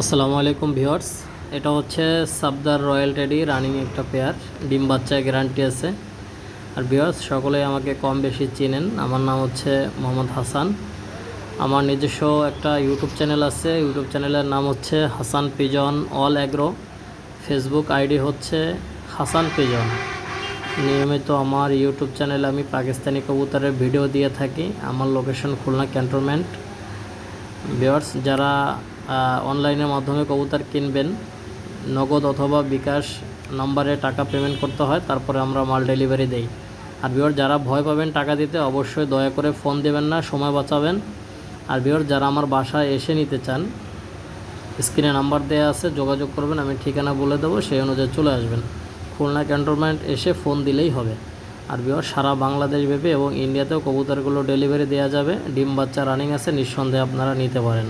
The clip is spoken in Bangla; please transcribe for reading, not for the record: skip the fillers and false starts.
আসসালামু আলাইকুম ভিউয়ার্স। এটা হচ্ছে সাবদার রয়্যাল টেডি রানিং একটা পেয়ার, ডিম বাচ্চা গ্যারান্টি আছে। আর ভিউয়ার্স সকলেই আমাকে কম বেশি চেনেন, আমার নাম হচ্ছে মোহাম্মদ হাসান। আমার নিজস্ব একটা ইউটিউব চ্যানেল আছে, ইউটিউব চ্যানেলের নাম হচ্ছে Hasan pigeon all agro. Facebook ID হচ্ছে হাসান পিজন। নিয়মিত আমার ইউটিউব চ্যানেলে আমি পাকিস্তানি কবুতরের ভিডিও দিয়ে থাকি। আমার লোকেশন খুলনা ক্যান্টনমেন্ট। ভিউয়ার্স, যারা অনলাইনের মাধ্যমে কবুতর কিনবেন, নগদ অথবা বিকাশ নম্বরে টাকা পেমেন্ট করতে হয়, তারপরে আমরা মাল ডেলিভারি দেই। আর ভিউয়ার, যারা ভয় পাবেন টাকা দিতে, অবশ্যই দয়া করে ফোন দেবেন না, সময় বাঁচাবেন। আর ভিউয়ার, যারা আমার বাসায় এসে নিতে চান, স্ক্রিনে নাম্বার দেওয়া আছে, যোগাযোগ করবেন, আমি ঠিকানা বলে দেবো, সেই অনুযায়ী চলে আসবেন। খুলনা ক্যান্টনমেন্ট এসে ফোন দিলেই হবে। আর ভিউয়ার, সারা বাংলাদেশ ব্যাপী এবং ইন্ডিয়াতেও কবুতরগুলো ডেলিভারি দেওয়া যাবে। ডিম বাচ্চা রানিং আছে, নিঃসন্দেহে আপনারা নিতে পারেন।